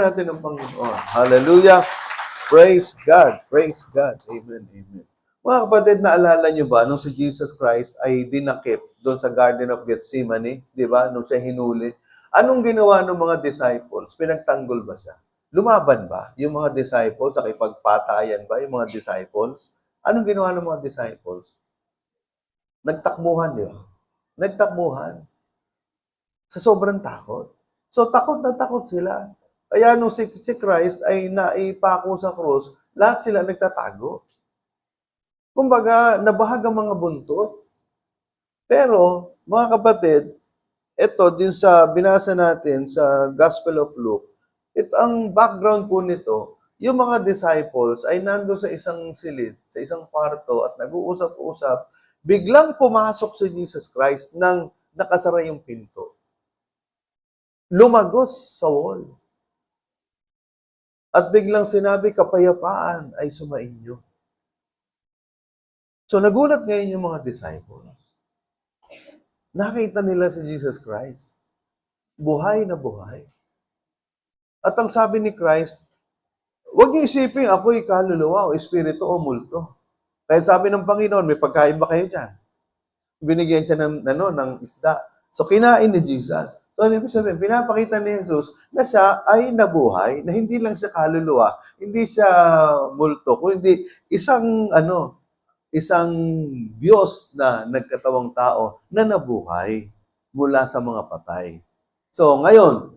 natin ang Panginoon. Hallelujah. Praise God. Praise God. Amen. Amen. Mga kapatid, naalala nyo ba nung si Jesus Christ ay dinakip doon sa Garden of Gethsemane, di ba? Nung siya hinuli. Anong ginawa ng mga disciples? Pinagtanggol ba siya? Lumaban ba yung mga disciples? Nakipagpatayan ba yung mga disciples? Anong ginawa ng mga disciples? Nagtakbuhan, di ba? Nagtakbuhan. Sa sobrang takot. So, takot na takot sila. Kaya nung si Christ ay naipako sa krus, lahat sila nagtatago. Kumbaga, nabahag ang mga buntot. Pero, mga kapatid, ito din sa binasa natin sa Gospel of Luke, ang background po nito, yung mga disciples ay nando sa isang silid, sa isang kwarto at nag-uusap-usap, biglang pumasok si Jesus Christ nang nakasara yung pinto. Lumagos sa wall. At biglang sinabi, kapayapaan ay sumainyo. So nagulat ngayon yung mga disciples. Nakita nila si Jesus Christ. Buhay na buhay. At ang sabi ni Christ, huwag niyo isipin ako'y kaluluwa o espiritu o multo. Kaya sabi ng Panginoon, may pagkain ba kayo dyan? Binigyan siya ng isda. So kinain ni Jesus. So, ibig sabihin, pinapakita ni Jesus na siya ay nabuhay, na hindi lang siya kaluluwa, hindi siya multo, kundi isang Diyos na nagkatawang tao na nabuhay mula sa mga patay. So, ngayon,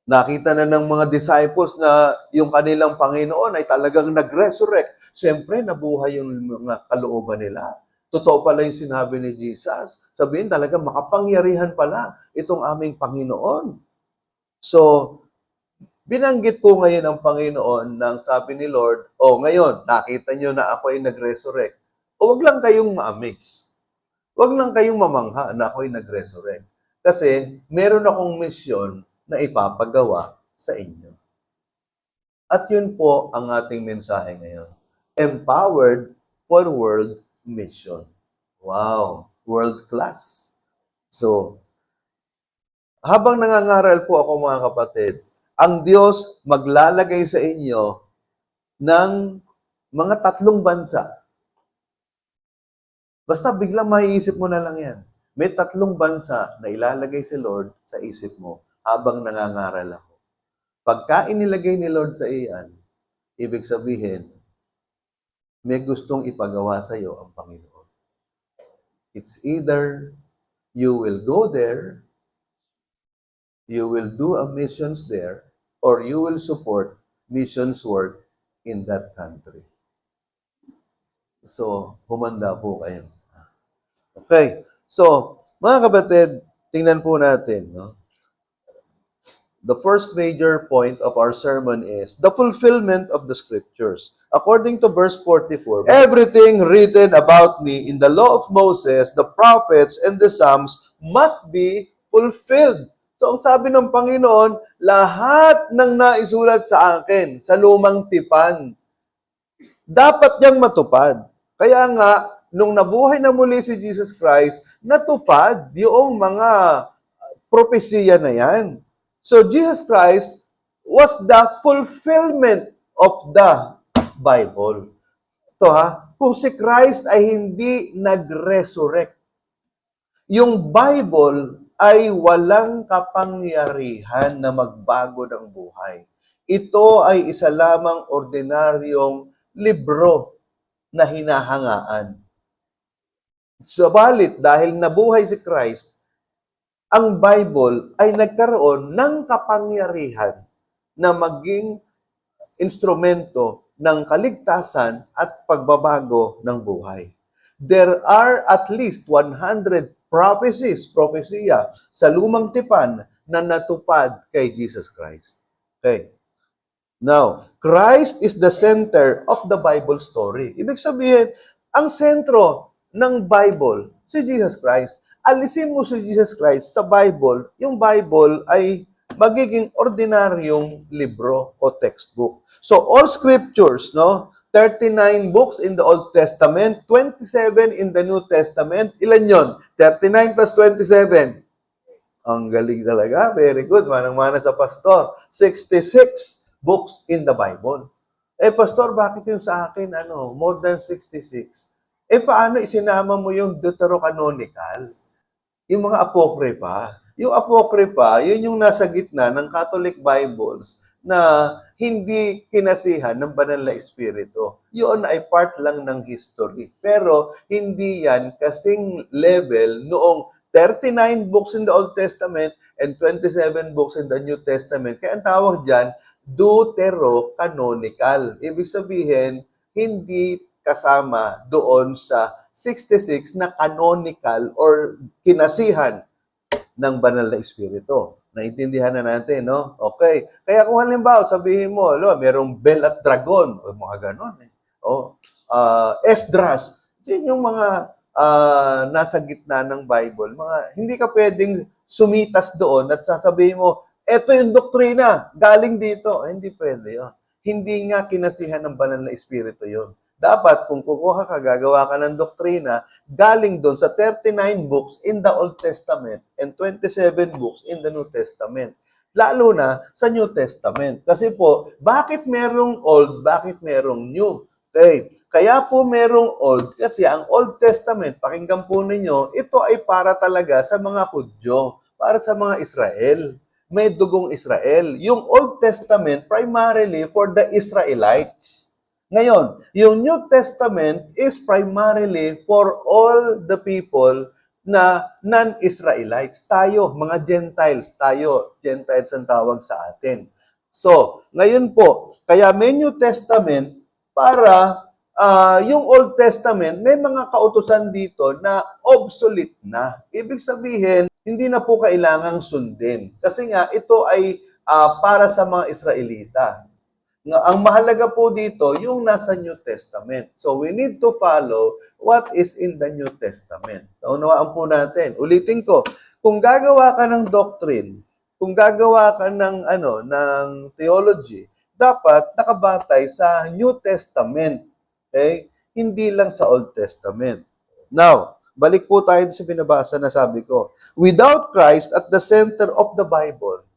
nakita na ng mga disciples na yung kanilang Panginoon ay talagang nag-resurrect. Siyempre, nabuhay yung mga kalooban nila. Totoo pala yung sinabi ni Jesus. Sabihin talaga, makapangyarihan pala itong aming Panginoon. So, binanggit po ngayon ang Panginoon nang sabi ni Lord, ngayon, nakita nyo na ako ay nag-resurrect. Huwag lang kayong ma-amaze. Huwag lang kayong mamangha na ako ay nag-resurrect. Kasi, meron akong misyon na ipapagawa sa inyo. At yun po ang ating mensahe ngayon. Empowered for world mission. Wow, world class. So, habang nangangaral po ako mga kapatid, ang Diyos maglalagay sa inyo ng mga 3 bansa. Basta biglang maiisip mo na lang yan. May 3 bansa na ilalagay si Lord sa isip mo habang nangangaral ako. Pagka inilagay ni Lord sa iyan, ibig sabihin, may gustong ipagawa sa iyo ang Panginoon. It's either you will go there, you will do a missions there, or you will support missions work in that country. So, humanda po kayo. Okay. So, mga kapatid, tingnan po natin, no? The first major point of our sermon is the fulfillment of the scriptures. According to verse 44, everything written about me in the law of Moses, the prophets, and the Psalms must be fulfilled. So, ang sabi ng Panginoon, lahat ng naisulat sa akin, sa lumang tipan, dapat niyang matupad. Kaya nga, nung nabuhay na muli si Jesus Christ, natupad yung mga propesiya na yan. So, Jesus Christ was the fulfillment of the Bible. Ito kung si Christ ay hindi nag-resurrect, yung Bible ay walang kapangyarihan na magbago ng buhay. Ito ay isa lamang ordinaryong libro na hinahangaan. Subalit, dahil nabuhay si Christ, ang Bible ay nagkaroon ng kapangyarihan na maging instrumento ng kaligtasan at pagbabago ng buhay. There are at least 100 propesiya sa lumang tipan na natupad kay Jesus Christ. Okay. Now, Christ is the center of the Bible story. Ibig sabihin, ang sentro ng Bible, si Jesus Christ. Alisin mo si Jesus Christ sa Bible, yung Bible ay magiging ordinaryong libro o textbook. So, all scriptures, 39 books in the Old Testament, 27 in the New Testament. Ilan yon? 39 plus 27. Ang galing talaga. Very good. Manang-mana sa pastor. 66 books in the Bible. Pastor, bakit yung sa akin, more than 66? Paano isinama mo yung Deuterocanonical? Yung mga apokrypha. Yung apokrypha, yun yung nasa gitna ng Catholic Bibles na hindi kinasihan ng banal na espiritu. Yun ay part lang ng history. Pero hindi yan kasing level noong 39 books in the Old Testament and 27 books in the New Testament. Kaya ang tawag dyan, Deuterocanonical. Ibig sabihin, hindi kasama doon sa 66 na canonical or kinasihan ng banal na espiritu. Naintindihan na natin, no? Okay. Kaya kung halimbawa, sabihin mo, merong bell at dragon, o mga ganon. Esdras, yun yung mga nasa gitna ng Bible. Hindi ka pwedeng sumitas doon at sasabihin mo, eto yung doktrina, galing dito. Hindi pwede yun. Hindi nga kinasihan ng banal na espiritu yun. Dapat, kung kukuha ka, gagawa ka ng doktrina, galing doon sa 39 books in the Old Testament and 27 books in the New Testament. Lalo na sa New Testament. Kasi po, bakit merong Old, bakit merong New? Okay. Kaya po merong Old, kasi ang Old Testament, pakinggan po ninyo, ito ay para talaga sa mga Hudyo, para sa mga Israel. May dugong Israel. Yung Old Testament, primarily for the Israelites. Ngayon, yung New Testament is primarily for all the people na non-Israelites. Tayo, mga Gentiles, Gentiles ang tawag sa atin. So, ngayon po, kaya may New Testament para yung Old Testament, may mga kautusan dito na obsolete na. Ibig sabihin, hindi na po kailangang sundin. Kasi nga, ito ay para sa mga Israelita. Ang mahalaga po dito, yung nasa New Testament. So, we need to follow what is in the New Testament. Naunawaan po natin. Ulitin ko, kung gagawa ka ng doctrine, kung gagawa ka ng theology, dapat nakabatay sa New Testament. Okay? Hindi lang sa Old Testament. Now, balik po tayo sa binabasa na sabi ko. Without Christ at the center of the Bible,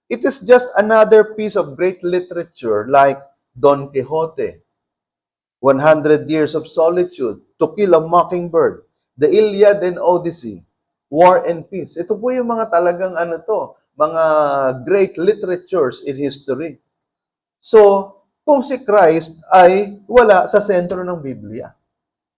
it is just another piece of great literature like Don Quixote, 100 Years of Solitude, To Kill a Mockingbird, The Iliad and Odyssey, War and Peace. Ito po yung mga talagang mga great literatures in history. So, kung si Christ ay wala sa sentro ng Biblia,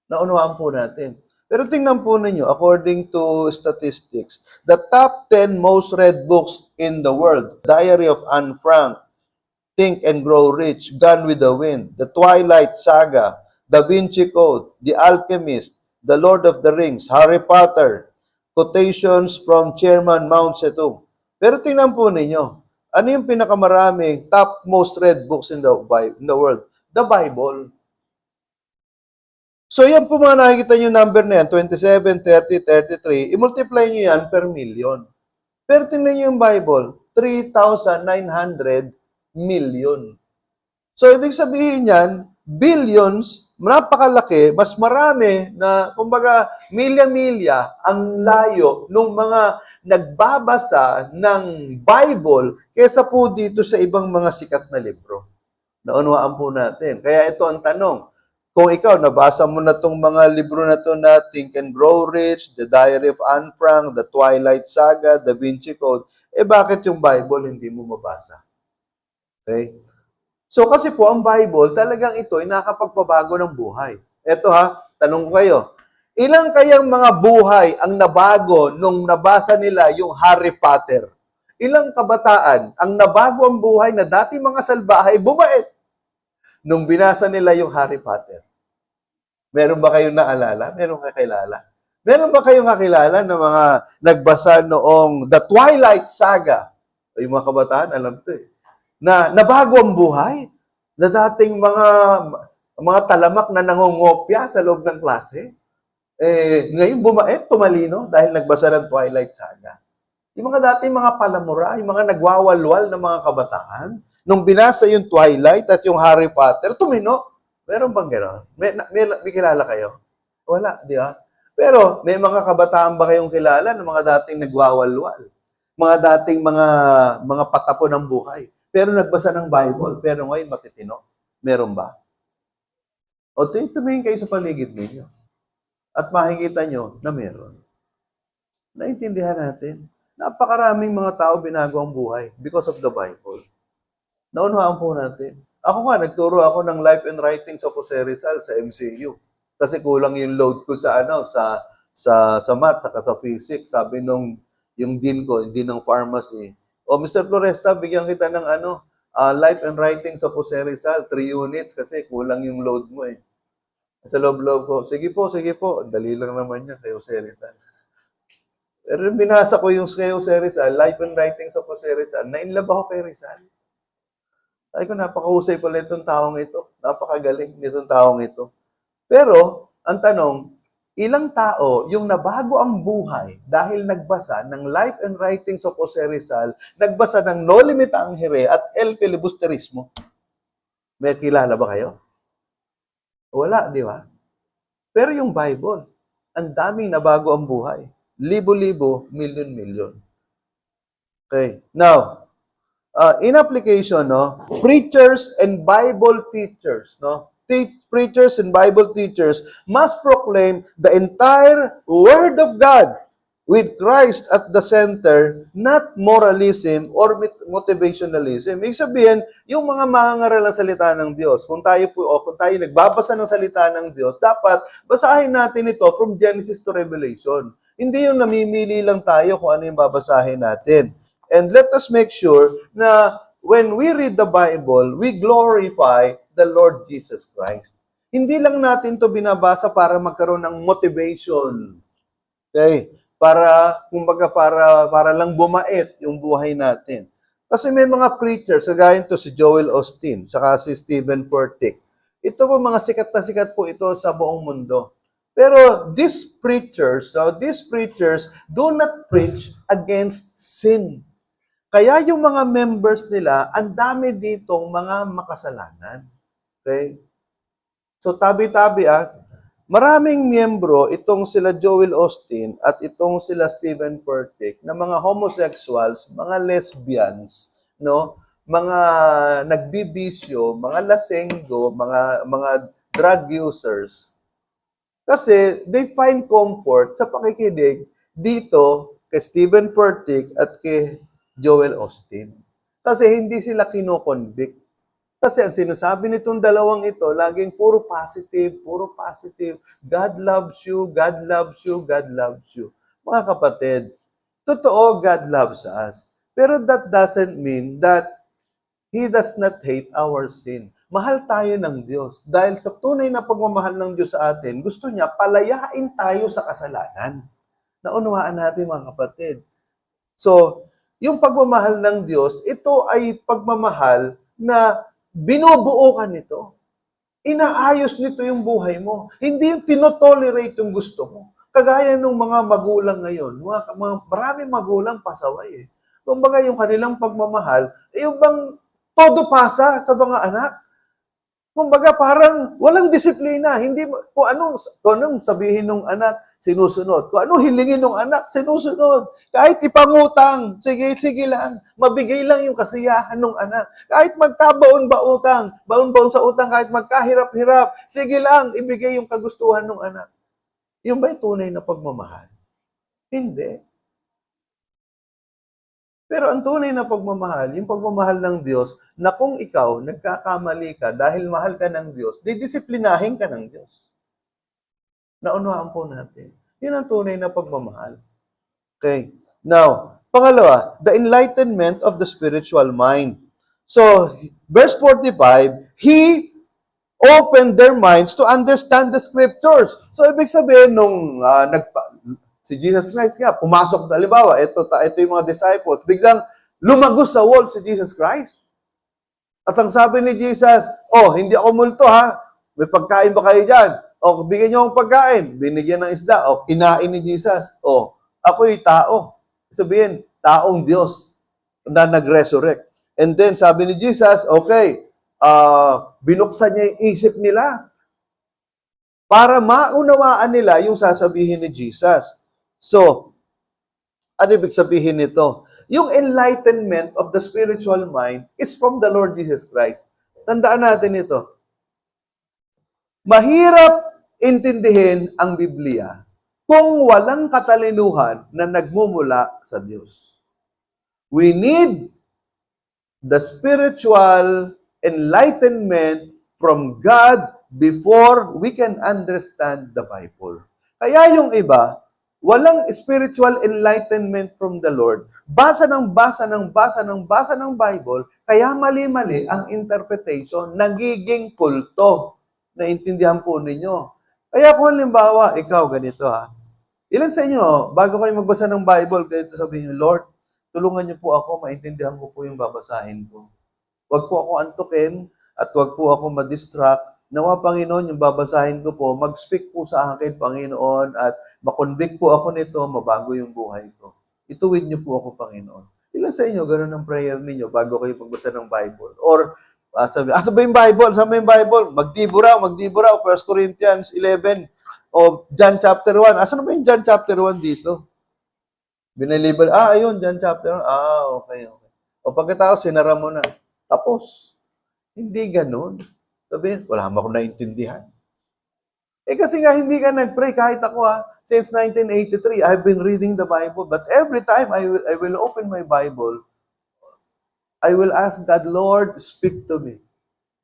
naunawaan po natin. Pero tingnan po ninyo, according to statistics, the top 10 most read books in the world, Diary of Anne Frank, Think and Grow Rich, Gone with the Wind, The Twilight Saga, Da Vinci Code, The Alchemist, The Lord of the Rings, Harry Potter, quotations from Chairman Mao Zedong. Pero tingnan po ninyo, ano yung pinakamaraming top most read books in the world? The Bible. So, yan po mga nakikita nyo number na yan, 27, 30, 33, i-multiply nyo yan per million. Pero tingnan nyo yung Bible, 3,900 million. So, ibig sabihin yan, billions, napakalaki, mas marami na, kumbaga, milya-milya ang layo ng mga nagbabasa ng Bible kesa po dito sa ibang mga sikat na libro. Naunawaan po natin. Kaya ito ang tanong, kung ikaw, nabasa mo na itong mga libro na ito na Think and Grow Rich, The Diary of Anne Frank, The Twilight Saga, Da Vinci Code, bakit yung Bible hindi mo mabasa? Okay? So, kasi po, ang Bible, talagang ito ay nakapagpabago ng buhay. Ito tanong ko kayo, ilang kayang mga buhay ang nabago nung nabasa nila yung Harry Potter? Ilang kabataan ang nabago ang buhay na dati mga salbahay, bumait nung binasa nila yung Harry Potter? Meron ba kayong naalala? Meron kakilala? Meron ba kayong kakilala na mga nagbasa noong The Twilight Saga? Yung mga kabataan, alam to na nabago ang buhay? Na dating mga talamak na nangongopya sa loob ng klase? Ngayon bumait, tumalino dahil nagbasa ng Twilight Saga. Yung mga dating mga palamura, yung mga nagwawalwal na mga kabataan, nung binasa yung Twilight at yung Harry Potter, tumino. Meron bang gano'n? May kilala kayo? Wala, di ba? Pero may mga kabataan ba kayong kilala ng mga dating nagwawalwal? mga dating mga patapo ng buhay. Pero nagbasa ng Bible, pero ngayon matitino. Meron ba? O tumingin kayo sa paligid ninyo at makikita nyo na meron. Naintindihan natin. Napakaraming mga tao binago ang buhay because of the Bible. Naunawaan po natin. Ako nga, nagturo ako ng Life and Writing sa Jose Rizal sa MCU. Kasi kulang yung load ko sa sa math saka sa physics. Sabi nung yung dean ko, hindi ng pharmacy. O Mr. Floresta, bigyan kita ng Life and Writing sa Jose Rizal, 3 units kasi kulang yung load mo eh. Sa loob-loob ko, sige po. Dali lang naman yan kay Jose Rizal. Pero binasa ko yung kay Jose Rizal, Life and Writing sa Jose Rizal, na-inlove ako kay Rizal. Ay ko, napakahusay pala itong taong ito. Napakagaling nitong taong ito. Pero, ang tanong, ilang tao yung nabago ang buhay dahil nagbasa ng Life and Writings of Jose Rizal, nagbasa ng No Limit Angere at El Filibusterismo? May kilala ba kayo? Wala, di ba? Pero yung Bible, ang daming nabago ang buhay. Libo-libo, milyon-milyon. Okay. Now, in application, no, preachers and Bible teachers, no, preachers and Bible teachers must proclaim the entire Word of God with Christ at the center, not moralism or motivationalism. Ibig sabihin, yung mga mangangaral ng salita ng Diyos, kung tayo nagbabasa ng salita ng Diyos, dapat basahin natin ito from Genesis to Revelation. Hindi yung namimili lang tayo kung ano yung babasahin natin. And let us make sure na when we read the Bible, we glorify the Lord Jesus Christ. Hindi lang natin to binabasa para magkaroon ng motivation. Okay? Kumbaga para lang bumait yung buhay natin. Kasi may mga preachers, kagaya to si Joel Osteen, saka si Stephen Furtick. Ito po mga sikat na sikat po ito sa buong mundo. Pero these preachers do not preach against sin. Kaya yung mga members nila, ang dami ditong mga makasalanan. Okay? So tabi-tabi maraming miyembro itong sila Joel Osteen at itong sila Stephen Furtick na mga homosexuals, mga lesbians, no? Mga nagbibisyo, mga lasenggo, mga drug users. Kasi they find comfort sa pakikinig dito kay Stephen Furtick at kay Joel Osteen. Kasi hindi sila kino-convict. Kasi ang sinasabi nitong dalawang ito, laging puro positive. God loves you, God loves you, God loves you. Mga kapatid, totoo, God loves us. Pero that doesn't mean that He does not hate our sin. Mahal tayo ng Diyos. Dahil sa tunay na pagmamahal ng Diyos sa atin, gusto niya palayain tayo sa kasalanan. Naunawaan natin mga kapatid. So, yung pagmamahal ng Diyos, ito ay pagmamahal na binubuo ka nito. Inaayos nito yung buhay mo. Hindi yung tinotolerate yung gusto mo. Kagaya ng mga magulang ngayon. Maraming magulang pasaway eh. Kumbaga yung kanilang pagmamahal, yung bang todo pasa sa mga anak. Kumbaga parang walang disiplina. Hindi kung anong sabihin ng anak, sinusunod. Kung anong hilingin ng anak, sinusunod. Kahit ipangutang, sige lang. Mabigay lang yung kasiyahan ng anak. Kahit magkabaon ba utang, baon-baon sa utang, kahit magkahirap-hirap, sige lang, ibigay yung kagustuhan ng anak. Yung ba'y tunay na pagmamahal? Hindi. Pero ang tunay na pagmamahal, yung pagmamahal ng Diyos, na kung ikaw nagkakamali ka dahil mahal ka ng Diyos, didisiplinahin ka ng Diyos. Naunawaan po natin. Yun ang tunay na pagmamahal. Okay. Now, pangalawa, the enlightenment of the spiritual mind. So, verse 45, He opened their minds to understand the scriptures. So, ibig sabihin, nung si Jesus Christ nga, pumasok, halimbawa, ito yung mga disciples, biglang lumagos sa wall si Jesus Christ. At ang sabi ni Jesus, hindi ako multo ha, may pagkain ba kayo dyan? Bigyan niyo akong pagkain. Binigyan ng isda. Kinain ni Jesus. Ako'y tao. Sabihin, taong Diyos na nag-resurrect. And then, sabi ni Jesus, binuksan niya yung isip nila para maunawaan nila yung sasabihin ni Jesus. So, ano ibig sabihin nito? Yung enlightenment of the spiritual mind is from the Lord Jesus Christ. Tandaan natin ito. Mahirap intindihin ang Biblia kung walang katalinuhan na nagmumula sa Diyos. We need the spiritual enlightenment from God before we can understand the Bible. Kaya yung iba, walang spiritual enlightenment from the Lord. Basa ng Bible, kaya mali-mali ang interpretation, nagiging kulto. Naintindihan po ninyo. Kaya kung halimbawa, ikaw ganito ilan sa inyo, bago kayo magbasa ng Bible, ganito sabihin niyo, Lord, tulungan niyo po ako, maintindihan ko po yung babasahin ko. Huwag po ako antukin at huwag po ako madistract. Nawa, Panginoon, yung babasahin ko po, mag-speak po sa akin, Panginoon, at makonvict po ako nito, mabago yung buhay ko. Ituwid niyo po ako, Panginoon. Ilan sa inyo, ganun ang prayer ninyo bago kayo magbasa ng Bible? Or, sabi yung Bible? Saan ba yung Bible? Magdibo raw, 1 Corinthians 11, o John chapter 1. Asan ba yung John chapter 1 dito? Binilibal, ayun, John chapter 1. Okay. O pagkatapos, sinara mo na. Tapos, hindi ganun. Sabi, wala mo akong naintindihan. Kasi nga, hindi ka nag-pray. Kahit ako since 1983, I've been reading the Bible. But every time I will open my Bible, I will ask God, Lord, speak to me.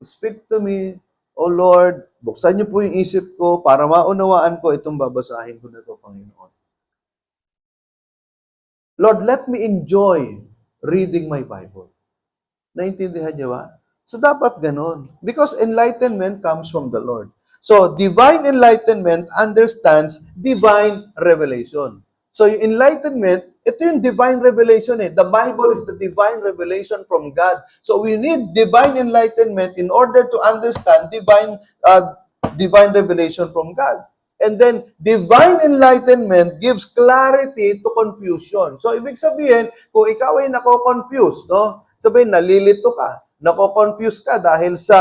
Speak to me, O Lord. Buksan niyo po yung isip ko para maunawaan ko itong babasahin ko na ito, Panginoon. Lord, let me enjoy reading my Bible. Naintindihan niyo ba? So, dapat ganon. Because enlightenment comes from the Lord. So, divine enlightenment understands divine revelation. So, yung enlightenment, ito yung divine revelation The Bible is the divine revelation from God. So, we need divine enlightenment in order to understand divine revelation from God. And then, divine enlightenment gives clarity to confusion. So, ibig sabihin, kung ikaw ay nako-confuse, sabihin, nalilito ka, nako-confuse ka dahil sa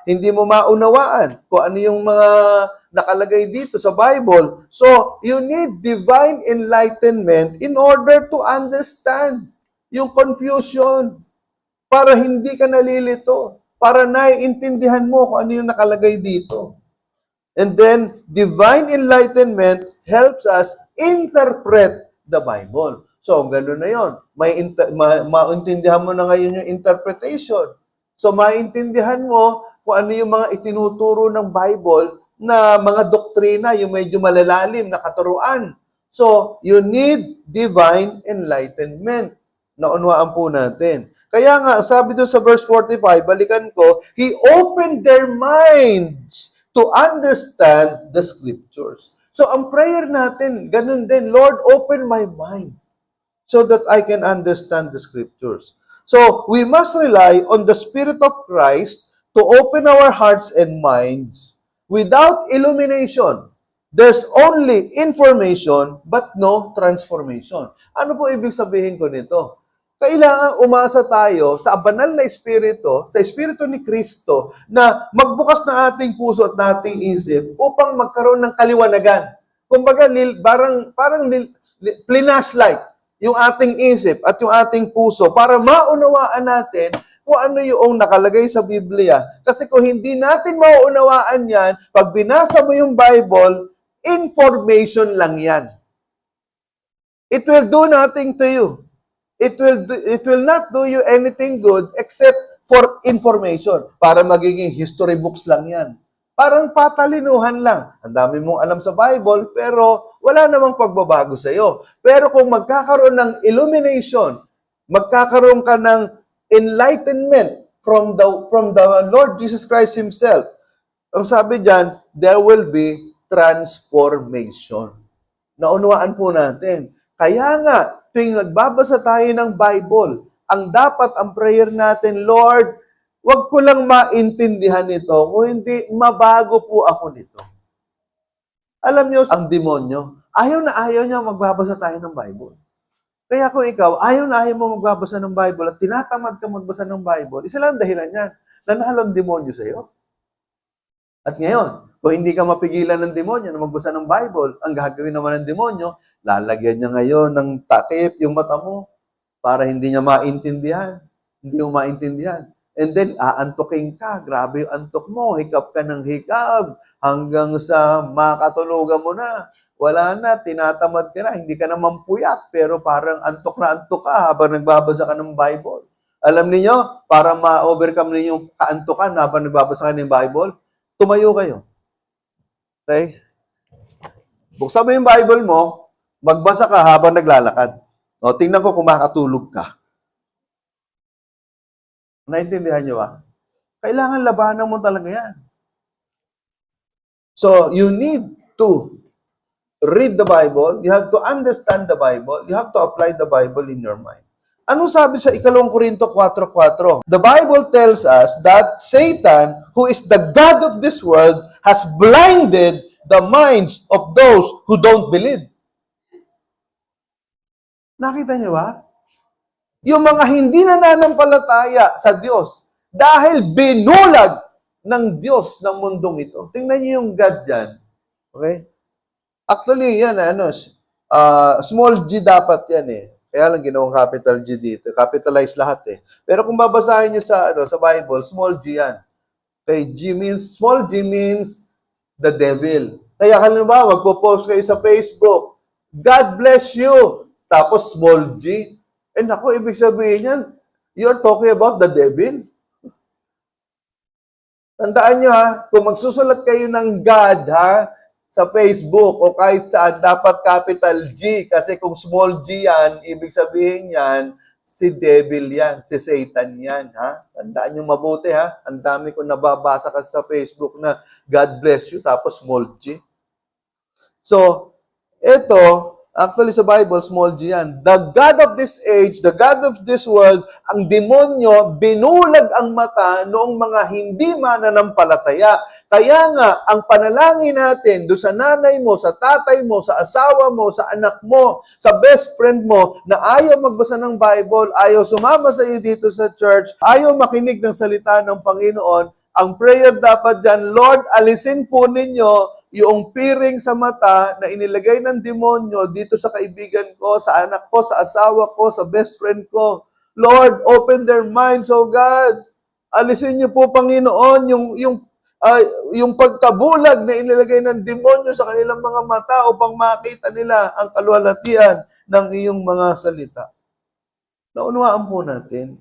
hindi mo maunawaan kung ano yung mga nakalagay dito sa Bible. So, you need divine enlightenment in order to understand yung confusion para hindi ka nalilito, para naiintindihan mo kung ano yung nakalagay dito. And then, divine enlightenment helps us interpret the Bible. So, gano'n na yun. Maintindihan mo na ngayon yung interpretation. So, maintindihan mo kung ano yung mga itinuturo ng Bible na mga doktrina, yung medyo malalalim na katuruan. So, you need divine enlightenment. Naunawaan po natin. Kaya nga, sabi doon sa verse 45, balikan ko, He opened their minds to understand the Scriptures. So, ang prayer natin, ganun din, Lord, open my mind so that I can understand the Scriptures. So, we must rely on the Spirit of Christ to open our hearts and minds. Without illumination, there's only information but no transformation. Ano po ibig sabihin ko nito? Kailangan umasa tayo sa banal na Espiritu, sa Espiritu ni Kristo, na magbukas na ating puso at ating isip upang magkaroon ng kaliwanagan. Kumbaga, parang flash-light yung ating isip at yung ating puso para maunawaan natin kung ano yung nakalagay sa Biblia. Kasi kung hindi natin mauunawaan yan, pag binasa mo yung Bible, information lang yan. It will do nothing to you. It will not do you anything good except for information. Para magiging history books lang yan. Parang patalinuhan lang. Ang dami mong alam sa Bible, pero wala namang pagbabago sa iyo. Pero kung magkakaroon ng illumination, magkakaroon ka ng enlightenment from the Lord Jesus Christ Himself, ang sabi diyan, there will be transformation. Naunawaan po natin. Kaya nga, tuwing nagbabasa tayo ng Bible, ang prayer natin, Lord, wag ko lang maintindihan ito, kung hindi, mabago po ako nito. Alam niyo, ang demonyo, ayaw niya magbabasa tayo ng Bible. Kaya kung ikaw, ayaw mo magbabasa ng Bible at tinatamad ka magbasa ng Bible, isa lang dahilan yan, nanalo ang demonyo sa iyo. At ngayon, kung hindi ka mapigilan ng demonyo na magbasa ng Bible, ang gagawin naman ng demonyo, lalagyan niya ngayon ng takip yung mata mo. para hindi niya maintindihan. Hindi mo maintindihan. And then, aantukin ka. Grabe yung antok mo. Hikap ka ng hikap hanggang sa makatulugan mo na. Wala na, tinatamad ka na. Hindi ka naman puyat, pero parang antok na antok ka habang nagbabasa ka ng Bible. Alam niyo, para ma-overcome ninyo yung kaantukan habang nagbabasa ka ng Bible, tumayo kayo. Okay? Buksan mo yung Bible mo, magbasa ka habang naglalakad. O, tingnan ko kung makatulog ka. Naintindihan niyo ba? Kailangan labanan mo talaga yan. So, you need to read the Bible, you have to understand the Bible, you have to apply the Bible in your mind. Anong sabi sa 2 Korinto 4:4? The Bible tells us that Satan, who is the god of this world, has blinded the minds of those who don't believe. Nakita niyo ba? Yung mga hindi nananampalataya sa Diyos dahil binulag ng Diyos ng mundong ito. Tingnan niyo yung God dyan. Okay? Actually, yan, small g dapat yan eh. Kaya lang ginawang capital G dito. Capitalize lahat eh. Pero kung babasahin niyo sa Bible, small g yan. Okay, small g means the devil. Kaya halimbawa, magpo-post kayo sa Facebook, God bless you. Tapos small g. Naku, ibig sabihin yan, you're talking about the devil. Tandaan nyo ha, kung magsusulat kayo ng God ha, sa Facebook o kahit saan, dapat capital G. Kasi kung small g yan, ibig sabihin yan, si devil yan, si Satan yan. Ha? Tandaan nyo mabuti ha. Ang dami ko nababasa kasi sa Facebook na God bless you, tapos small g. So, ito, actually sa Bible, small g yan. The God of this age, the God of this world, ang demonyo, binulag ang mata noong mga hindi mananampalataya. Kaya nga, ang panalangin natin do sa nanay mo, sa tatay mo, sa asawa mo, sa anak mo, sa best friend mo, na ayaw magbasa ng Bible, ayaw sumama sa iyo dito sa church, ayaw makinig ng salita ng Panginoon, ang prayer dapat dyan, Lord, alisin po ninyo yung piring sa mata na inilagay ng demonyo dito sa kaibigan ko, sa anak ko, sa asawa ko, sa best friend ko. Lord, open their minds, oh God. Alisin niyo po, Panginoon, yung pagkabulag na inilagay ng demonyo sa kanilang mga mata upang makita nila ang kaluwalhatian ng iyong mga salita. Naunawaan po natin.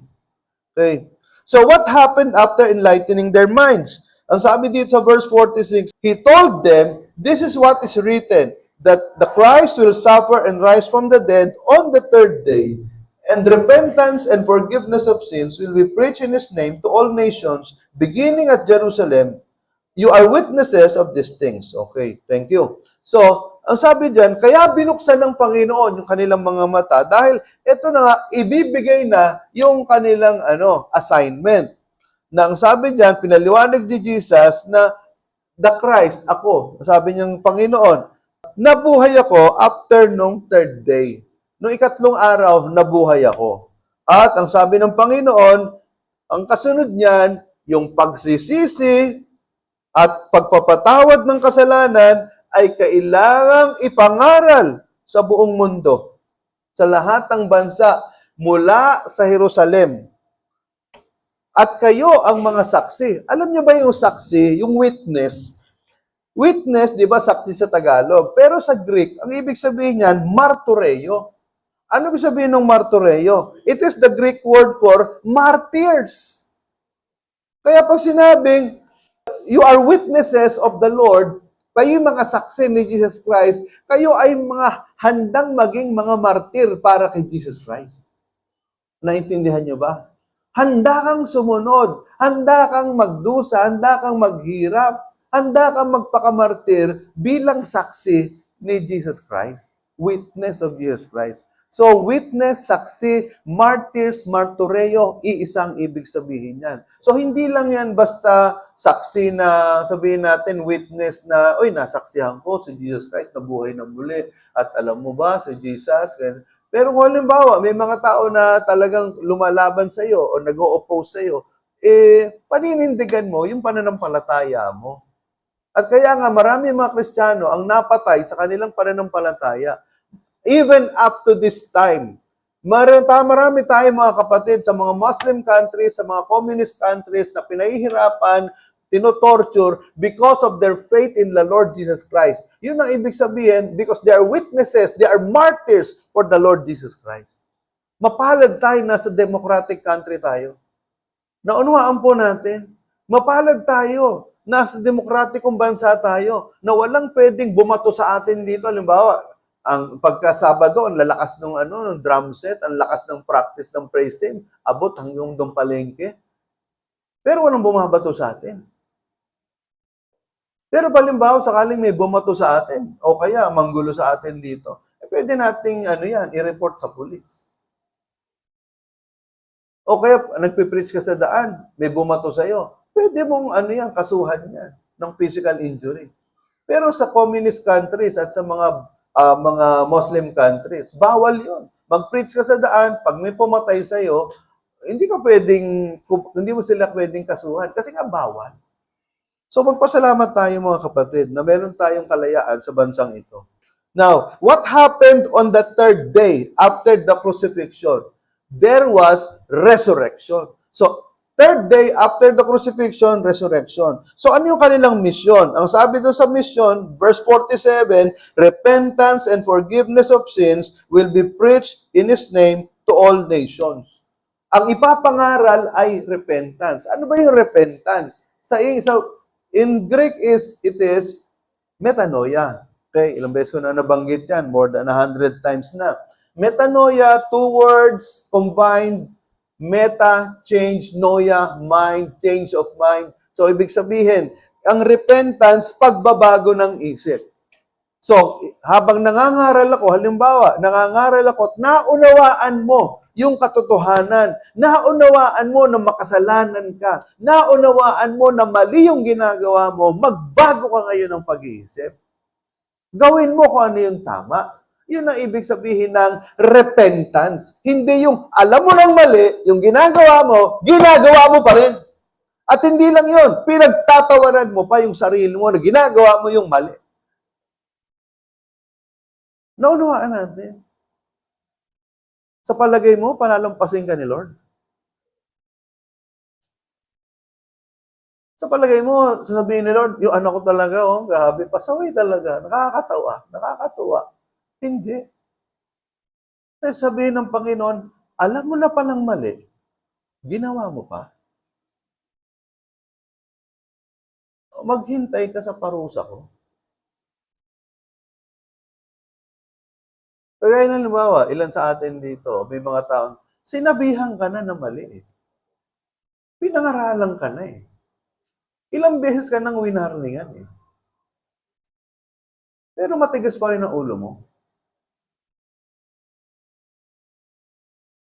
Okay. So what happened after enlightening their minds? Ang sabi dito sa verse 46, He told them, this is what is written, that the Christ will suffer and rise from the dead on the third day, and repentance and forgiveness of sins will be preached in His name to all nations, beginning at Jerusalem. You are witnesses of these things. Okay, thank you. So, ang sabi diyan, kaya binuksan ng Panginoon yung kanilang mga mata dahil ito na nga, ibibigay na yung kanilang assignment. Na ang sabi diyan, pinaliwanag ni Jesus na the Christ, ako. Sabi niyang Panginoon, nabuhay ako after nung third day. Nung ikatlong araw, nabuhay ako. At ang sabi ng Panginoon, ang kasunod niyan, yung pagsisisi at pagpapatawad ng kasalanan ay kailangang ipangaral sa buong mundo, sa lahat ng bansa, mula sa Jerusalem. At kayo ang mga saksi. Alam niyo ba yung saksi, yung witness? Witness, di ba, saksi sa Tagalog. Pero sa Greek, ang ibig sabihin niyan, martyreo. Ano ibig sabihin ng martyreo? It is the Greek word for martyrs. Kaya pag sinabing, you are witnesses of the Lord, kayo mga saksi ni Jesus Christ, kayo ay mga handang maging mga martir para kay Jesus Christ. Naintindihan niyo ba? Handa kang sumunod, handa kang magdusa, handa kang maghirap, handa kang magpakamartir bilang saksi ni Jesus Christ. Witness of Jesus Christ. So, witness, saksi, martyrs, martyreo, iisang ibig sabihin yan. So, hindi lang yan basta saksi na, sabihin natin, witness na, oy, nasaksihan ko si Jesus Christ, nabuhay na muli. At alam mo ba, si Jesus, pero kung halimbawa, may mga tao na talagang lumalaban sa iyo o nag-o-oppose sa iyo, paninindigan mo yung pananampalataya mo. At kaya nga, marami mga Kristiyano ang napatay sa kanilang pananampalataya. Even up to this time, Marami tayo mga kapatid sa mga Muslim countries, sa mga communist countries na pinahihirapan, tinotorture because of their faith in the Lord Jesus Christ. Yun ang ibig sabihin, because they are witnesses, they are martyrs for the Lord Jesus Christ. Mapalad tayo, nasa democratic country tayo. Naunawaan po natin, mapalad tayo, nasa demokratikong bansa tayo, na walang pwedeng bumato sa atin dito. Halimbawa, ang pagkasabado, ang lalakas ng drum set, ang lakas ng practice ng praise team, abot hanggang doon palengke. Pero walang bumabato sa atin. Pero halimbawa, sakaling may bumato sa atin, o kaya manggulo sa atin dito, pwede nating i-report sa pulis. O kaya nagpipreach ka sa daan, may bumato sa'yo, pwede mong kasuhan yan ng physical injury. Pero sa communist countries at sa mga Muslim countries, bawal yun. Mag-preach ka sa daan, pag may pumatay sa'yo, hindi mo sila pwedeng kasuhan kasi nga bawal. So magpasalamat tayo mga kapatid na meron tayong kalayaan sa bansang ito. Now, what happened on the third day after the crucifixion? There was resurrection. So, third day after the crucifixion, resurrection. So, ano yung kanilang mission? Ang sabi doon sa mission, verse 47, repentance and forgiveness of sins will be preached in His name to all nations. Ang ipapangaral ay repentance. Ano ba yung repentance? In Greek it is metanoia. Okay, ilang beses ko na nabanggit yan, more than 100 times na. Metanoia, two words combined, meta, change, noia, mind, change of mind. So, ibig sabihin, ang repentance, pagbabago ng isip. So, habang nangangaral ako, halimbawa, nangangaral ako at naunawaan mo yung katotohanan, naunawaan mo na makasalanan ka, naunawaan mo na mali yung ginagawa mo, magbago ka ngayon ng pag-iisip. Gawin mo kung ano yung tama. Yun ang ibig sabihin ng repentance. Hindi yung alam mo ng mali, yung ginagawa mo pa rin. At hindi lang yun, pinagtatawanan mo pa yung sarili mo na ginagawa mo yung mali. Naunawaan natin. Sa palagay mo, palalampasin ka ni Lord? Sa palagay mo, sasabihin ni Lord, yung anak ko talaga, grabe, pasaway talaga, nakakatawa. Hindi. Sabihin ng Panginoon, alam mo na palang mali, ginawa mo pa. Maghintay ka sa parusa ko. Kagaya ng halimbawa, ilan sa atin dito, may mga taon, sinabihan ka na mali eh. Pinangaralan ka na eh. Ilang beses ka nang winarningan eh. Pero matigas pa rin ang ulo mo.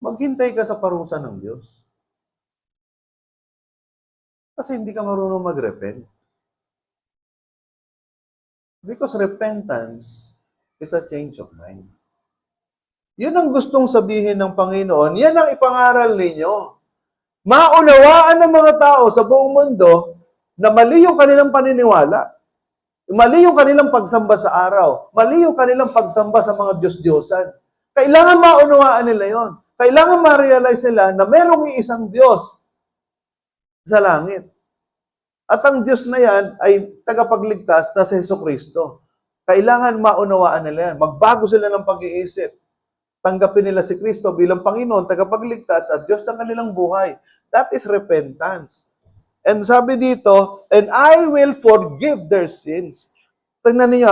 Maghintay ka sa parusa ng Diyos. Kasi hindi ka marunong mag-repent. Because repentance is a change of mind. Yun ang gustong sabihin ng Panginoon. Yan ang ipangaral ninyo. Maunawaan ng mga tao sa buong mundo na mali yung kanilang paniniwala. Mali yung kanilang pagsamba sa araw. Mali yung kanilang pagsamba sa mga Diyos-Diyosan. Kailangan maunawaan nila yon. Kailangan ma-realize nila na merong iisang Diyos sa langit. At ang Diyos na yan ay tagapagligtas na si Jesucristo. Kailangan maunawaan nila yan. Magbago sila ng pag-iisip. Tanggapin nila si Kristo bilang Panginoon, tagapagligtas at Diyos ng kanilang buhay. That is repentance. And sabi dito, and I will forgive their sins. Tingnan niyo,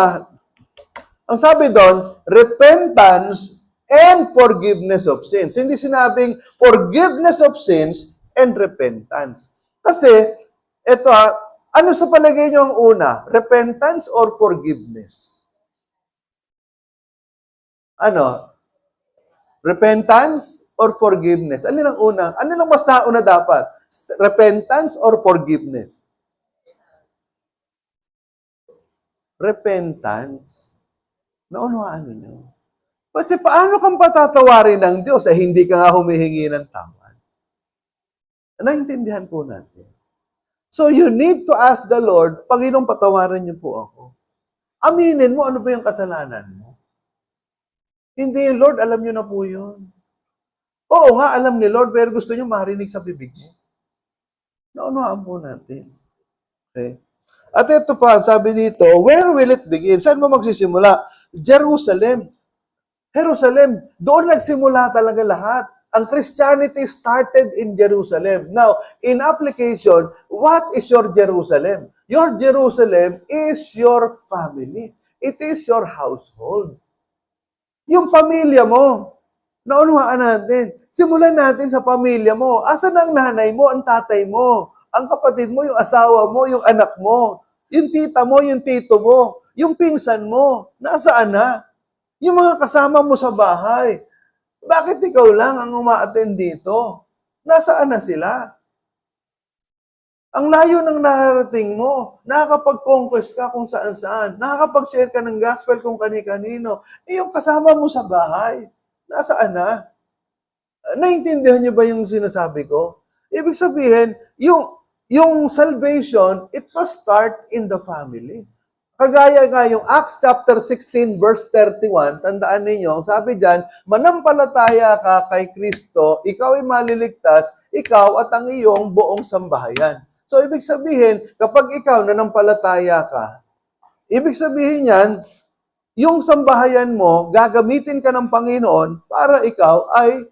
ang sabi doon, repentance and forgiveness of sins. Hindi sinabing forgiveness of sins and repentance. Kasi, ito ano sa palagay niyo ang una? Repentance or forgiveness? Ano? Repentance or forgiveness? Ano ang una? Ano ang mas nauna dapat? Repentance or forgiveness? Repentance. Naunawaan ninyo. Kasi paano kang patatawarin ng Diyos hindi ka nga humihingi ng tawad? Naintindihan po natin. So you need to ask the Lord, Panginoon, patawarin niyo po ako. Aminin mo, ano ba yung kasalanan mo? Hindi, Lord, alam niyo na po yun. Oo nga, alam ni Lord, pero gusto niyo marinig sa bibig mo. Naunawaan po natin. Okay? At ito pa, sabi dito, where will it begin? Saan mo magsisimula? Jerusalem. Jerusalem. Doon nagsimula talaga lahat. Ang Christianity started in Jerusalem. Now, in application, what is your Jerusalem? Your Jerusalem is your family. It is your household. Yung pamilya mo. Naunawaan natin. Simulan natin sa pamilya mo. Asan ang nanay mo, ang tatay mo, ang kapatid mo, yung asawa mo, yung anak mo, yung tita mo, yung tito mo, yung pinsan mo. Nasaan na? Yung mga kasama mo sa bahay. Bakit ikaw lang ang uma-attend dito? Nasaan na sila? Ang layo ng narating mo. Nakakapag-conquest ka kung saan-saan. Nakakapag-share ka ng gospel kung kani-kanino. Yung kasama mo sa bahay. Nasaan na? Naintindihan niyo ba yung sinasabi ko? Ibig sabihin, yung salvation, it must start in the family. Kagaya nga yung Acts chapter 16 verse 31, tandaan ninyo, sabi diyan, manampalataya ka kay Kristo, ikaw ay maliligtas, ikaw at ang iyong buong sambahayan. So ibig sabihin, kapag ikaw nanampalataya ka, ibig sabihin yan, yung sambahayan mo, gagamitin ka ng Panginoon para ikaw ay,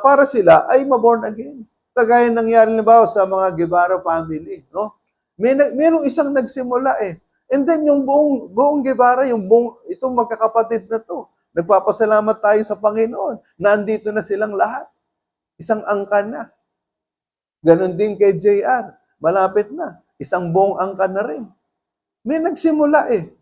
para sila ay maborn again. Kagaya nangyari na ba sa mga Guevara family, no? Merong isang nagsimula eh. And then yung buong Guevara, itong magkakapatid na to, nagpapasalamat tayo sa Panginoon. Nandito na silang lahat. Isang angkan na. Ganon din kay JR. Malapit na. Isang buong angkan na rin. May nagsimula eh.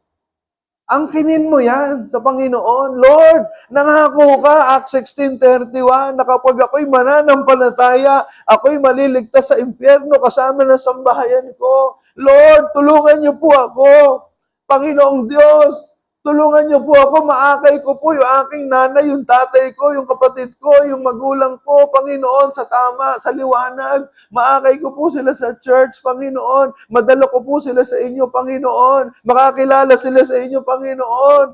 Angkinin mo yan sa Panginoon. Lord, nangako ka, Acts 16:31, na kapag ako'y mananampalataya, ako'y maliligtas sa impyerno kasama ng sambahayan ko. Lord, tulungan niyo po ako. Panginoong Diyos, tulungan niyo po ako, maakay ko po yung aking nanay, yung tatay ko, yung kapatid ko, yung magulang ko, Panginoon, sa tama, sa liwanag. Maakay ko po sila sa church, Panginoon. Madala ko po sila sa inyo, Panginoon. Makakilala sila sa inyo, Panginoon.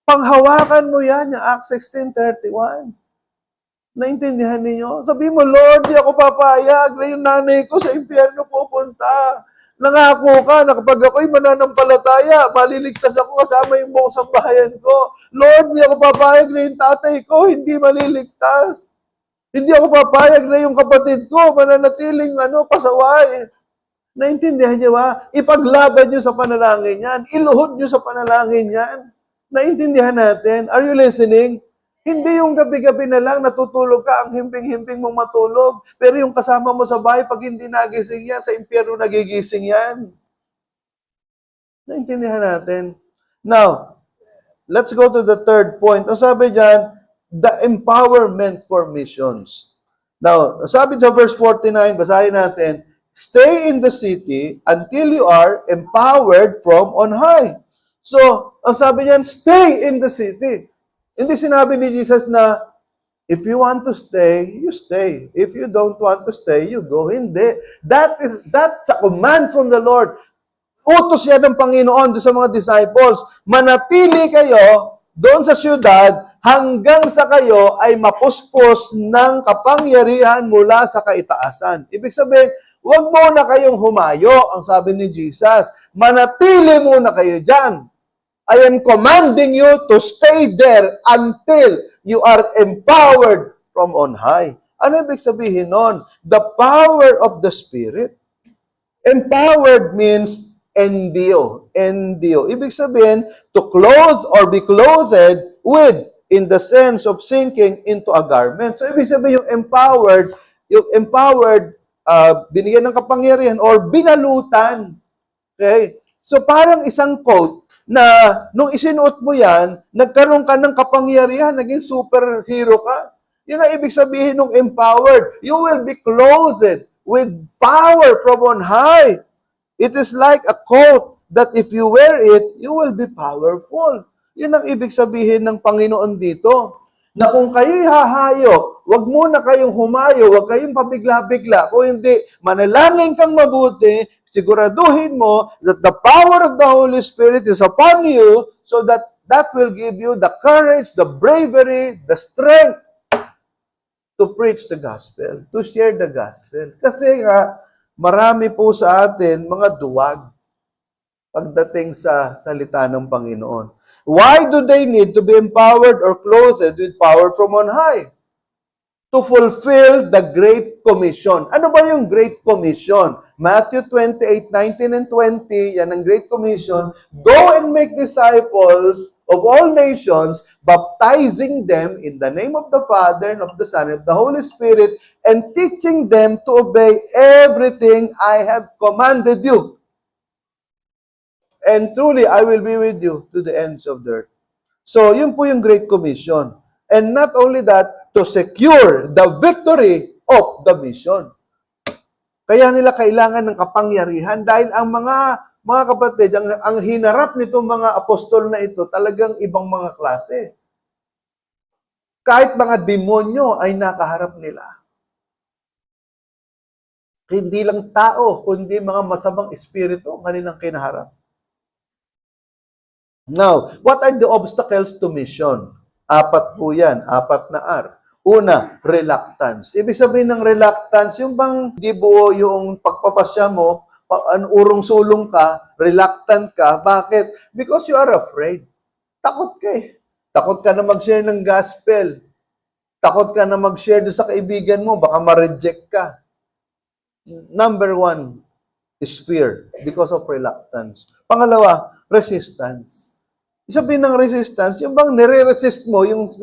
Panghawakan mo yan, yung Acts 16:31. Naintindihan niyo? Sabi mo, Lord, di ako papayag na yung nanay ko sa impyerno pupunta. Nangako ka na kapag ako'y mananampalataya, maliligtas ako kasama yung buong sambahayan ko. Lord, di ako papayag na yung tatay ko hindi maliligtas. Hindi ako papayag na yung kapatid ko mananatiling pasaway. Naintindihan niyo ba? Ipaglaban niyo sa panalangin yan. Iluhod niyo sa panalangin yan. Naintindihan natin? Are you listening? Hindi yung gabi-gabi na lang natutulog ka, ang himping-himping mong matulog. Pero yung kasama mo sa bahay, pag hindi nagising yan, sa impyerno nagigising yan. Naintindihan natin? Now, let's go to the third point. Ang sabi dyan, the empowerment for missions. Now, sabi sa verse 49, basahin natin, stay in the city until you are empowered from on high. So, ang sabi niyan, stay in the city. Hindi sinabi ni Jesus na, if you want to stay, you stay. If you don't want to stay, you go. Hindi. That's a command from the Lord. Utos yan ng Panginoon doon sa mga disciples. Manatili kayo doon sa syudad hanggang sa kayo ay mapuspos ng kapangyarihan mula sa kaitaasan. Ibig sabihin, huwag muna kayong humayo, ang sabi ni Jesus. Manatili muna kayo dyan. I am commanding you to stay there until you are empowered from on high. Ano ibig sabihin nun? The power of the Spirit. Empowered means endio. Endio. Ibig sabihin, to clothe or be clothed with, in the sense of sinking into a garment. So ibig sabihin yung empowered, binigyan ng kapangyarihan or binalutan. Okay? So parang isang coat na nung isinuot mo yan, nagkaroon ka ng kapangyarihan, naging superhero ka. Yun ang ibig sabihin ng empowered. You will be clothed with power from on high. It is like a coat that if you wear it, you will be powerful. Yun ang ibig sabihin ng Panginoon dito. Na kung kayo'y hahayo, wag muna kayong humayo, wag kayong pabigla-bigla. Kung hindi, manalangin kang mabuti, siguraduhin mo that the power of the Holy Spirit is upon you so that will give you the courage, the bravery, the strength to preach the gospel, to share the gospel. Kasi nga, marami po sa atin mga duwag pagdating sa salita ng Panginoon. Why do they need to be empowered or clothed with power from on high? To fulfill the Great Commission. Ano ba yung Great Commission? Matthew 28:19 and 20, yan ang Great Commission. Go and make disciples of all nations, baptizing them in the name of the Father and of the Son and of the Holy Spirit, and teaching them to obey everything I have commanded you. And truly, I will be with you to the ends of the earth. So, yun po yung Great Commission. And not only that, to secure the victory of the mission. Kaya nila kailangan ng kapangyarihan dahil ang mga kapatid, ang hinarap nitong mga apostol na ito, talagang ibang mga klase. Kahit mga demonyo ay nakaharap nila. Hindi lang tao, kundi mga masamang espiritu ang kanilang kinaharap. Now, what are the obstacles to mission? 4 po yan, 4 na R. Una, reluctance. Ibig sabihin ng reluctance, yung bang di buo yung pagpapasya mo, urong-sulong ka, reluctant ka. Bakit? Because you are afraid. Takot ka eh. Takot ka na mag-share ng gospel. Takot ka na mag-share doon sa kaibigan mo, baka ma-reject ka. Number 1 is fear because of reluctance. Pangalawa, resistance. Sabihin ng resistance, yung bang nire-resist mo, yung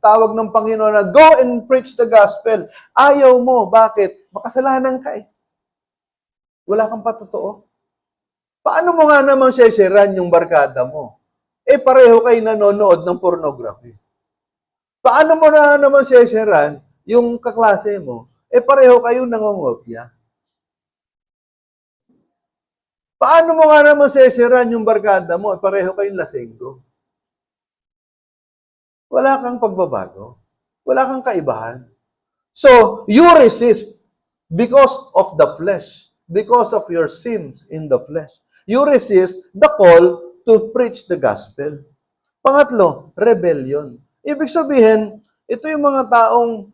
tawag ng Panginoon na go and preach the gospel. Ayaw mo. Bakit? Makasalanan ka eh. Wala kang patotoo. Paano mo nga naman sesiran yung barkada mo? Eh pareho kayo nanonood ng pornography. Paano mo na naman sesiran yung kaklase mo? Eh pareho kayo nangongopya. Paano mo nga naman sesiran yung barkada mo? Eh pareho kayong lasenggo. Wala kang pagbabago. Wala kang kaibahan. So, you resist because of the flesh. Because of your sins in the flesh. You resist the call to preach the gospel. Pangatlo, rebellion. Ibig sabihin, ito yung mga taong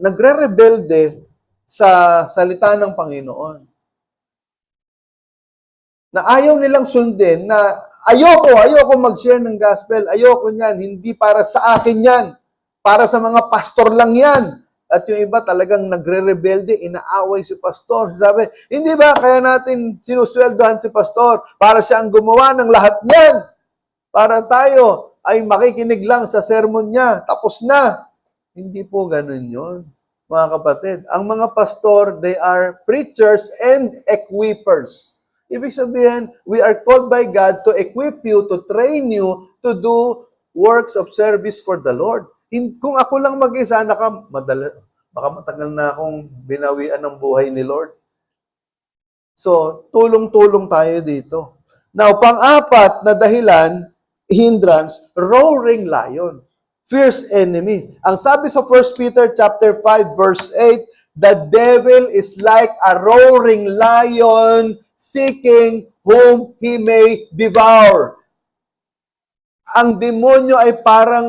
nagre-rebelde sa salita ng Panginoon. Na ayaw nilang sundin na ayoko mag-share ng gospel, ayoko niyan, hindi para sa akin yan, para sa mga pastor lang yan. At yung iba talagang nagre-rebelde, inaaway si pastor. Sabi, hindi ba kaya natin sinusweldohan si pastor para siya ang gumawa ng lahat niyan? Para tayo ay makikinig lang sa sermon niya, tapos na. Hindi po ganun yun, mga kapatid. Ang mga pastor, they are preachers and equippers. Ibig sabihin, we are called by God to equip you, to train you, to do works of service for the Lord. Kung ako lang mag-isa, baka matagal na akong binawian ng buhay ni Lord. So, tulong-tulong tayo dito. Now, pang-apat na dahilan, hindrance, roaring lion, fierce enemy. Ang sabi sa 1 Peter chapter 5 verse 8, the devil is like a roaring lion seeking whom he may devour. Ang demonyo ay parang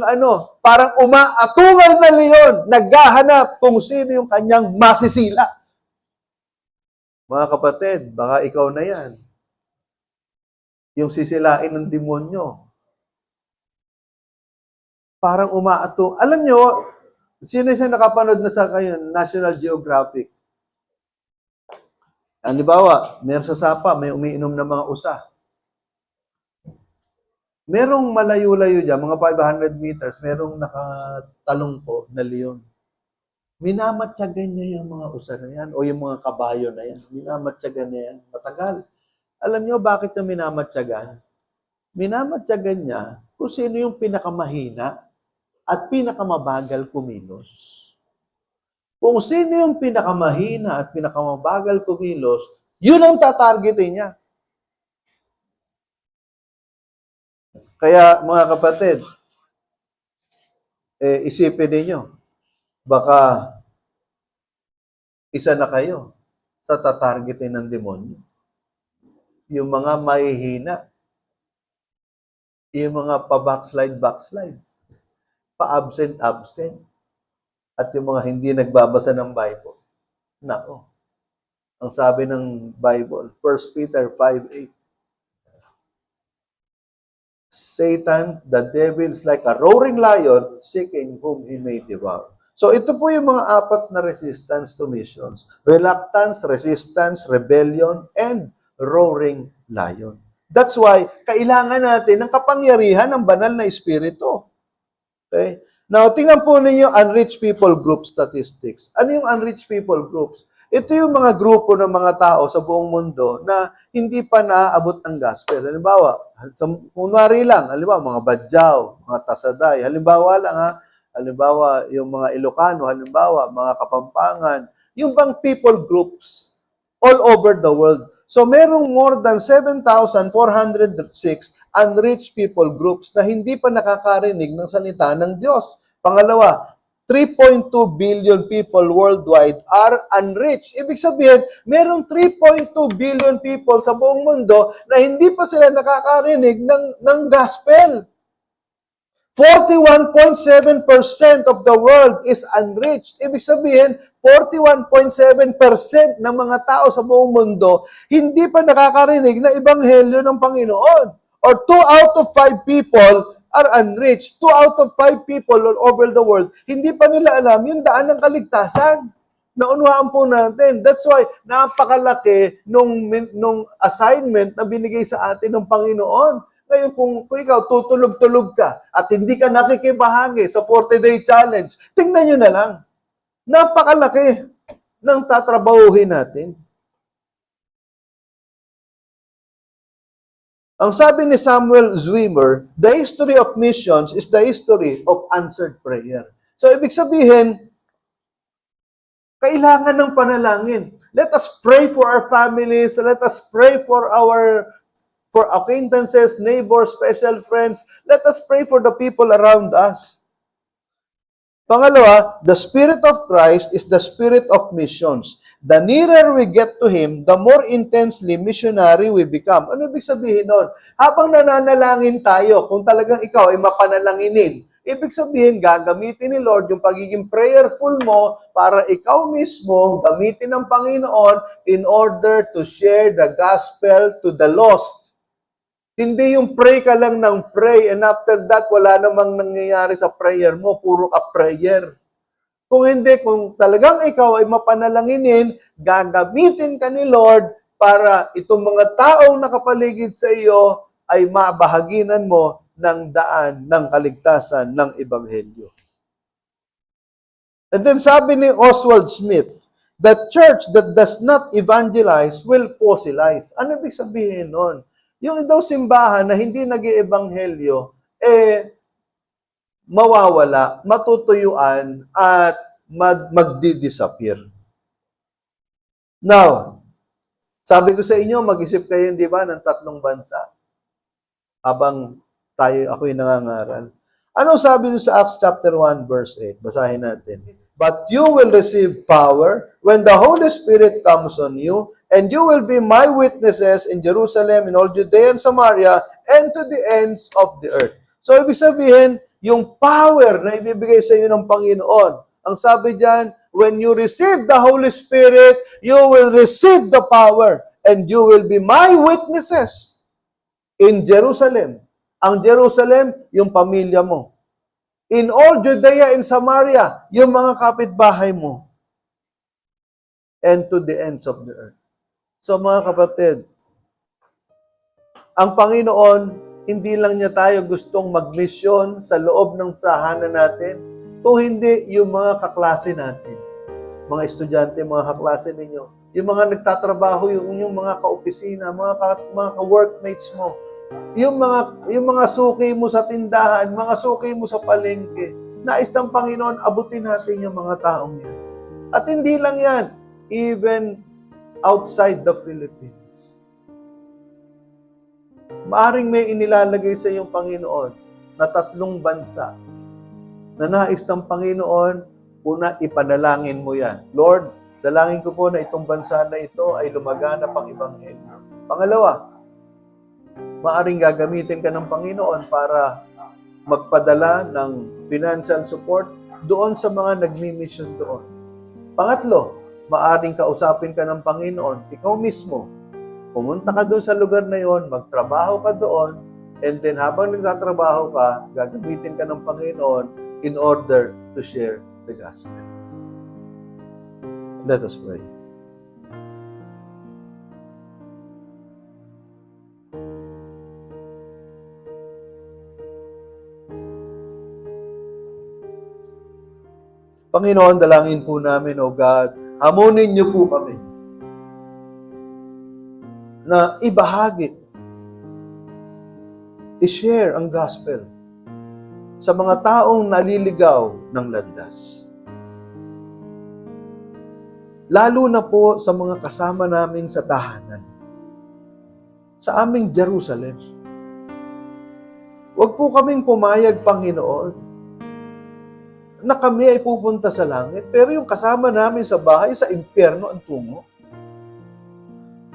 umaatungal na leon, naghahanap kung sino yung kanyang masisila. Mga kapatid, baka ikaw na yan. Yung sisilain ng demonyo. Parang umaato. Alam nyo, sino siya nakapanood na sa kayo, National Geographic? Halimbawa, meron sa sapa, may umiinom na mga usa. Merong malayo-layo dyan, mga 500 meters, merong nakatalong po na leon. Minamatyagan niya yung mga usa na yan, o yung mga kabayo na yan. Minamatyagan niya yan. Matagal. Alam niyo bakit niya minamatyagan? Minamatyagan niya kung sino yung pinakamahina at pinakamabagal kumilos. Kung sino yung pinakamahina at pinakamabagal kumilos, yun ang tatargetin niya. Kaya mga kapatid, isipin ninyo, baka isa na kayo sa tatargetin ng demonyo. Yung mga mahihina, yung mga pa-backslide, pa-absent. at yung mga hindi nagbabasa ng Bible. Nako, ang sabi ng Bible, 1 Peter 5:8, Satan, the devil is like a roaring lion seeking whom he may devour. So ito po yung mga apat na resistance to missions. Reluctance, resistance, rebellion, and roaring lion. That's why kailangan natin ng kapangyarihan ng banal na espiritu. Okay? Now, tingnan po ninyo unreached people group statistics. Ano yung unreached people groups? Ito yung mga grupo ng mga tao sa buong mundo na hindi pa naaabot ng gospel. Halimbawa, kunwari lang, halimbawa, mga Badyaw, mga Tasaday, halimbawa lang halimbawa, yung mga Ilocano, halimbawa, mga Kapampangan, yung bang people groups all over the world. So, merong more than 7,406 unreached people groups na hindi pa nakakarinig ng salita ng Diyos. Pangalawa, 3.2 billion people worldwide are unreached. Ibig sabihin, merong 3.2 billion people sa buong mundo na hindi pa sila nakakarinig ng gospel. 41.7% of the world is unreached. Ibig sabihin, 41.7% ng mga tao sa buong mundo hindi pa nakakarinig na ebanghelyo ng Panginoon. Or 2 out of 5 people are unreached. 2 out of 5 people all over the world, hindi pa nila alam yung daan ng kaligtasan. Naunawaan po natin. That's why napakalaki nung assignment na binigay sa atin ng Panginoon. Ngayon, kung ikaw tutulog-tulog ka at hindi ka nakikibahagi sa 40-day challenge, tingnan nyo na lang. Napakalaki ng tatrabahuhin natin. Ang sabi ni Samuel Zwimmer, the history of missions is the history of answered prayer. So, ibig sabihin, kailangan ng panalangin. Let us pray for our families. Let us pray for acquaintances, neighbors, special friends. Let us pray for the people around us. Pangalawa, the Spirit of Christ is the Spirit of missions. The nearer we get to Him, the more intensely missionary we become. Ano ibig sabihin nun? Habang nananalangin tayo, kung talagang ikaw ay mapanalanginin, ibig sabihin, gagamitin ni Lord yung pagiging prayerful mo para ikaw mismo gamitin ng Panginoon in order to share the gospel to the lost. Hindi yung pray ka lang ng pray and after that, wala namang nangyayari sa prayer mo, puro ka prayer. Kung hindi, kung talagang ikaw ay mapanalanginin, gagamitin ka ni Lord para itong mga taong nakapaligid sa iyo ay mabahaginan mo ng daan ng kaligtasan ng Ebanghelyo. And then sabi ni Oswald Smith, the church that does not evangelize will fossilize. Ano ibig sabihin nun? Yung daw simbahan na hindi nag-iebanghelyo, mawawala, matutuyuan, at magdi-disappear. Now, sabi ko sa inyo, mag-isip kayo, di ba, ng 3 bansa habang ako'y nangangaral. Ano sabi nyo sa Acts chapter 1, verse 8? Basahin natin. But you will receive power when the Holy Spirit comes on you, and you will be my witnesses in Jerusalem, in all Judea and Samaria, and to the ends of the earth. So, ibig sabihin, yung power na ibibigay sa iyo ng Panginoon, ang sabi diyan, when you receive the Holy Spirit, you will receive the power, and you will be my witnesses in Jerusalem. Ang Jerusalem, yung pamilya mo. In all Judea and Samaria, yung mga kapitbahay mo. And to the ends of the earth. So mga kapatid, ang Panginoon, hindi lang niya tayo gustong magmisyon sa loob ng tahanan natin, kung hindi yung mga kaklase natin, mga estudyante, mga kaklase ninyo, yung mga nagtatrabaho, yung mga kaopisina, mga ka-workmates mo, yung mga suki mo sa tindahan, mga suki mo sa palengke, nais ng Panginoon, abutin natin yung mga taong yan. At hindi lang yan, even outside the Philippines. Maaring may inilalagay sa iyong Panginoon na 3 bansa na nais ng Panginoon, una, ipanalangin mo yan. Lord, dalangin ko po na itong bansa na ito ay lumaganap ang Ebanghelyo. Pangalawa, maaring gagamitin ka ng Panginoon para magpadala ng financial support doon sa mga nagmi-mission doon. Pangatlo, maaring kausapin ka ng Panginoon, ikaw mismo. Pumunta ka doon sa lugar na yon, magtrabaho ka doon, and then habang nagtatrabaho ka, gagamitin ka ng Panginoon in order to share the gospel. Let us pray. Panginoon, dalangin po namin, O God, hamunin niyo po kami na ibahagi, i-share ang gospel sa mga taong naliligaw ng landas. Lalo na po sa mga kasama namin sa tahanan, sa aming Jerusalem. Huwag po kaming pumayag, Panginoon, na kami ay pupunta sa langit, pero yung kasama namin sa bahay, sa impyerno ang tungo.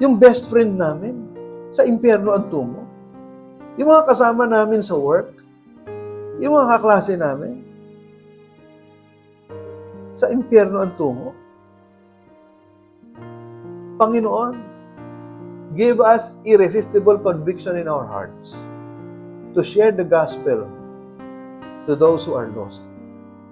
Yung best friend namin, sa impyerno ang tungo. Yung mga kasama namin sa work, yung mga kaklase namin, sa impyerno ang tungo. Panginoon, give us irresistible conviction in our hearts to share the gospel to those who are lost.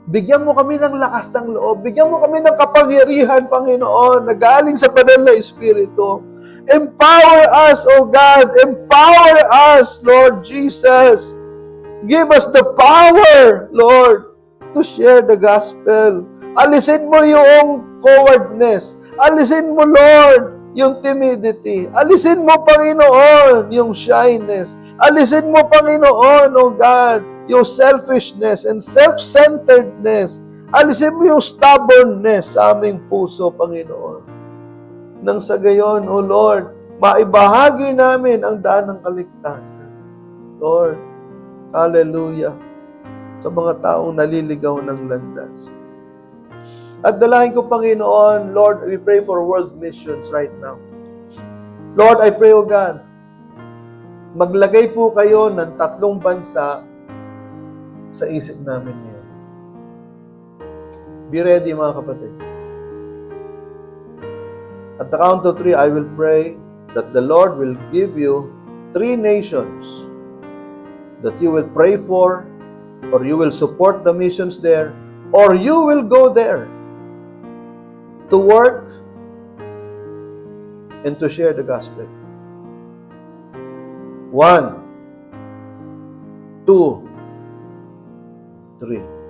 Bigyan mo kami ng lakas ng loob. Bigyan mo kami ng kapangyarihan, Panginoon, na galing sa banal na Espiritu. Empower us, O God. Empower us, Lord Jesus. Give us the power, Lord, to share the gospel. Alisin mo yung cowardness. Alisin mo, Lord, yung timidity. Alisin mo, Panginoon, yung shyness. Alisin mo, Panginoon, O God, yung selfishness and self-centeredness. Alisin mo yung stubbornness sa aming puso, Panginoon. Nang sa gayon, O Lord, maibahagi namin ang daan ng kaligtasan. Lord, hallelujah, sa mga taong naliligaw ng landas. At dalahin ko, Panginoon, Lord, we pray for world missions right now. Lord, I pray, O God, maglagay po kayo ng 3 bansa sa isip namin ngayon. Be ready, mga kapatid. At the count of 3, I will pray that the Lord will give you 3 nations that you will pray for, or you will support the missions there, or you will go there to work and to share the gospel. 1, 2, 3.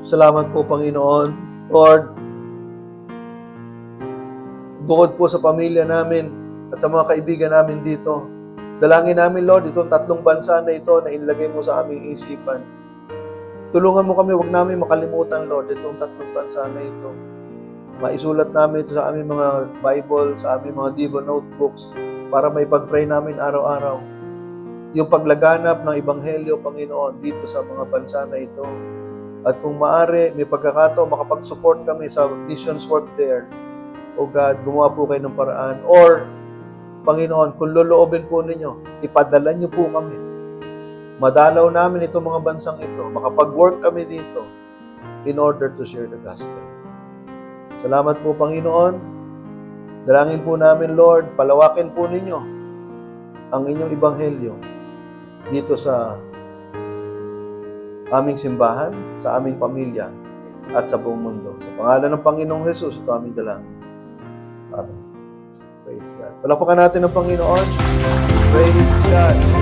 Salamat po, Panginoon. Lord, bukod po sa pamilya namin at sa mga kaibigan namin dito, dalangin namin, Lord, itong 3 bansa na ito na inilagay mo sa aming isipan. Tulungan mo kami, huwag namin makalimutan, Lord, itong 3 bansa na ito. Maisulat namin ito sa aming mga Bible, sa aming mga Devo notebooks, para may pag-pray namin araw-araw. Yung paglaganap ng Ebanghelyo, Panginoon, dito sa mga bansa na ito. At kung maaari, may pagkakataon, makapag-support kami sa missions work there. O God, gumawa po kayo ng paraan. Or, Panginoon, kung loloobin po ninyo, ipadala niyo po kami. Madalaw namin itong mga bansang ito. Makapag-work kami dito in order to share the gospel. Salamat po, Panginoon. Dalangin po namin, Lord, palawakin po ninyo ang inyong ebanghelyo dito sa aming simbahan, sa aming pamilya, at sa buong mundo. Sa pangalan ng Panginoong Jesus, ito aming dalangin. Amen. Praise God. Palakpakan natin ang Panginoon. Praise God.